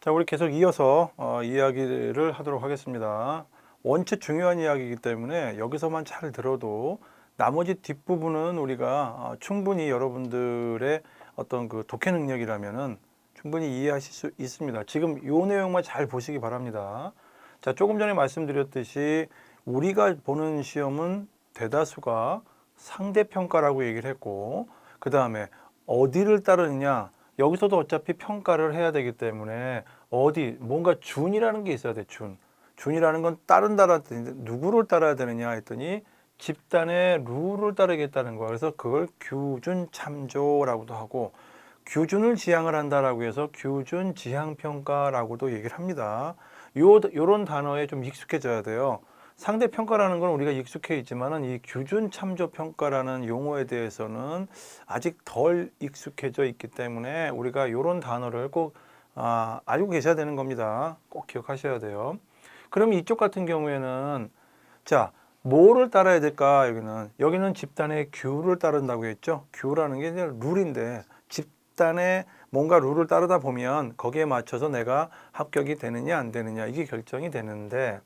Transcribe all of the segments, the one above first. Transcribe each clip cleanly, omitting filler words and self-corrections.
자, 우리 계속 이어서 이야기를 하도록 하겠습니다. 원체 중요한 이야기이기 때문에 여기서만 잘 들어도 나머지 뒷부분은 우리가 충분히 여러분들의 어떤 그 독해 능력이라면은 충분히 이해하실 수 있습니다. 지금 이 내용만 잘 보시기 바랍니다. 자, 조금 전에 말씀드렸듯이 우리가 보는 시험은 대다수가 상대평가라고 얘기를 했고, 그 다음에 어디를 따르느냐, 여기서도 어차피 평가를 해야 되기 때문에 어디 뭔가 준이라는 게 있어야 돼. 준이라는 건 따른다라는 뜻인데 누구를 따라야 되느냐 했더니 집단의 룰을 따르겠다는 거야. 그래서 그걸 규준 참조라고도 하고 규준을 지향을 한다라고 해서 규준 지향 평가라고도 얘기를 합니다. 요런 단어에 좀 익숙해져야 돼요. 상대 평가라는 건 우리가 익숙해 있지만은 이 규준 참조 평가라는 용어에 대해서는 아직 덜 익숙해져 있기 때문에 우리가 이런 단어를 꼭 알고 계셔야 되는 겁니다. 꼭 기억하셔야 돼요. 그럼 이쪽 같은 경우에는 자, 뭐를 따라야 될까? 여기는 집단의 규를 따른다고 했죠. 규라는 게 이제 룰인데 집단의 뭔가 룰을 따르다 보면 거기에 맞춰서 내가 합격이 되느냐 안 되느냐 이게 결정이 되는데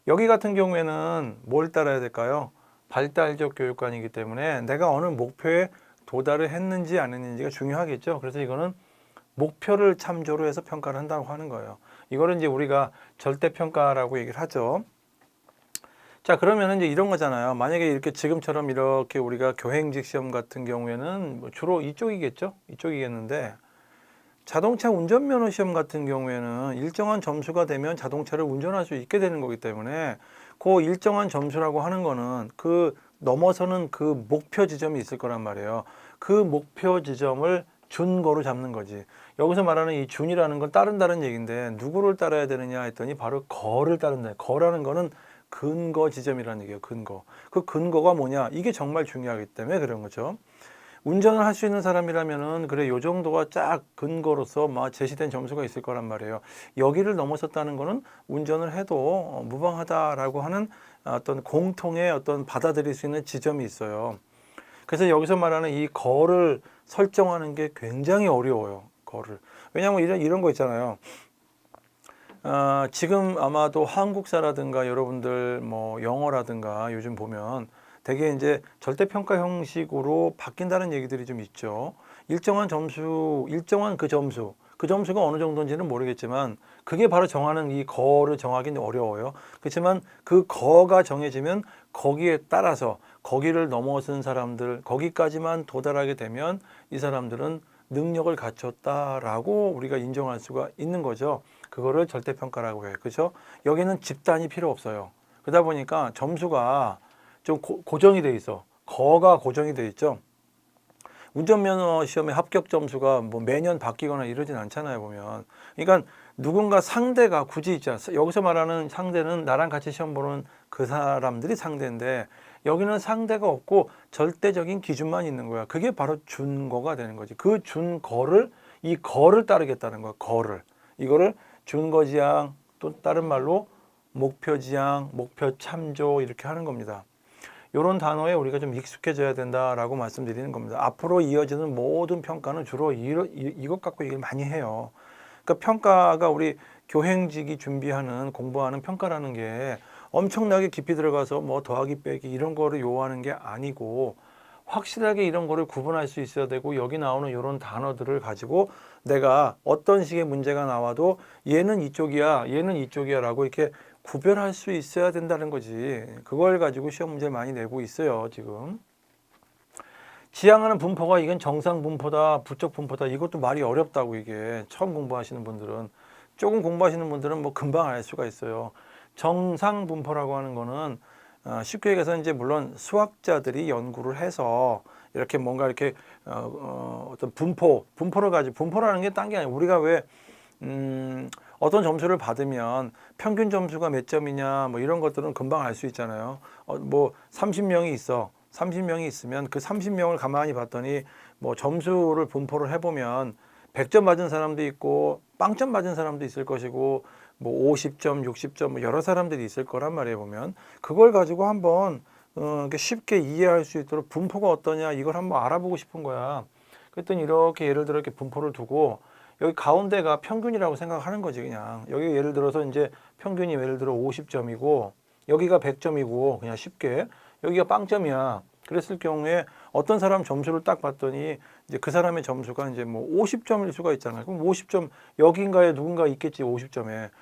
여기 같은 경우에는 뭘 따라야 될까요? 발달적 교육관이기 때문에 내가 어느 목표에 도달을 했는지 안 했는지가 중요하겠죠. 그래서 이거는 목표를 참조로 해서 평가를 한다고 하는 거예요. 이거를 이제 우리가 절대평가라고 얘기를 하죠. 자, 그러면 이제 이런 거잖아요. 만약에 이렇게 지금처럼 이렇게 우리가 교행직 시험 같은 경우에는 뭐 주로 이쪽이겠죠? 이쪽이겠는데 자동차 운전면허 시험 같은 경우에는 일정한 점수가 되면 자동차를 운전할 수 있게 되는 거기 때문에 그 일정한 점수라고 하는 거는 그 넘어서는 그 목표 지점이 있을 거란 말이에요. 그 목표 지점을 준거로 잡는 거지. 여기서 말하는 이 준이라는 건 따른다는 얘기인데 누구를 따라야 되느냐 했더니 바로 거를 따른다. 거라는 거는 근거 지점이라는 얘기예요. 근거. 그 근거가 뭐냐? 이게 정말 중요하기 때문에 그런 거죠. 운전을 할 수 있는 사람이라면은 그래 요 정도가 쫙 근거로서 막 제시된 점수가 있을 거란 말이에요. 여기를 넘어섰다는 거는 운전을 해도 무방하다라고 하는 어떤 공통의 어떤 받아들일 수 있는 지점이 있어요. 그래서 여기서 말하는 이 거를 설정하는 게 굉장히 어려워요. 거를. 왜냐하면 이런 거 있잖아요. 지금 아마도 한국사라든가 여러분들 뭐 영어라든가 요즘 보면 되게 이제 절대평가 형식으로 바뀐다는 얘기들이 좀 있죠. 일정한 점수, 일정한 그 점수가 어느 정도인지는 모르겠지만 그게 바로 정하는 이 거를 정하기는 어려워요. 그렇지만 그 거가 정해지면 거기에 따라서 거기를 넘어선 사람들, 거기까지만 도달하게 되면 이 사람들은 능력을 갖췄다라고 우리가 인정할 수가 있는 거죠. 그거를 절대평가라고 해요. 그렇죠? 여기는 집단이 필요 없어요. 그러다 보니까 점수가 좀 고정이 돼 있어. 거가 고정이 돼 있죠. 운전면허 시험의 합격 점수가 뭐 매년 바뀌거나 이러진 않잖아요, 보면. 그러니까 누군가 상대가 굳이 있잖아. 여기서 말하는 상대는 나랑 같이 시험 보는 그 사람들이 상대인데 여기는 상대가 없고 절대적인 기준만 있는 거야. 그게 바로 준거가 되는 거지. 그 준거를 이 거를 따르겠다는 거야. 거를. 이거를 준거지향 또 다른 말로 목표지향, 목표 참조 이렇게 하는 겁니다. 이런 단어에 우리가 좀 익숙해져야 된다라고 말씀드리는 겁니다. 앞으로 이어지는 모든 평가는 주로 이것 갖고 얘기를 많이 해요. 그러니까 평가가 우리 교행직이 준비하는 공부하는 평가라는 게 엄청나게 깊이 들어가서 뭐 더하기 빼기 이런 거를 요하는 게 아니고 확실하게 이런 거를 구분할 수 있어야 되고 여기 나오는 이런 단어들을 가지고 내가 어떤 식의 문제가 나와도 얘는 이쪽이야 얘는 이쪽이야 라고 이렇게 구별할 수 있어야 된다는 거지. 그걸 가지고 시험 문제를 많이 내고 있어요 지금. 지향하는 분포가 이건 정상 분포다 부적 분포다 이것도 말이 어렵다고. 이게 처음 공부하시는 분들은, 조금 공부하시는 분들은 뭐 금방 알 수가 있어요. 정상 분포라고 하는 거는 쉽게 얘기해서 이제 물론 수학자들이 연구를 해서 이렇게 뭔가 이렇게 어떤 분포를 가지고, 분포라는 게 딴 게 아니에요. 우리가 왜 어떤 점수를 받으면 평균 점수가 몇 점이냐 뭐 이런 것들은 금방 알 수 있잖아요. 뭐 30명이 있어. 30명이 있으면 그 30명을 가만히 봤더니 뭐 점수를 분포를 해보면 100점 맞은 사람도 있고 빵점 맞은 사람도 있을 것이고 뭐 50점, 60점 뭐 여러 사람들이 있을 거란 말이에요. 보면 그걸 가지고 한번 쉽게 이해할 수 있도록 분포가 어떠냐 이걸 한번 알아보고 싶은 거야. 그랬더니 이렇게 예를 들어 이렇게 분포를 두고 여기 가운데가 평균이라고 생각하는 거지 그냥. 여기 예를 들어서 이제 평균이 예를 들어 50점이고 여기가 100점이고 그냥 쉽게 여기가 빵점이야. 그랬을 경우에 어떤 사람 점수를 딱 봤더니 이제 그 사람의 점수가 이제 뭐 50점일 수가 있잖아요. 그럼 50점 여긴가에 누군가 있겠지 50점에.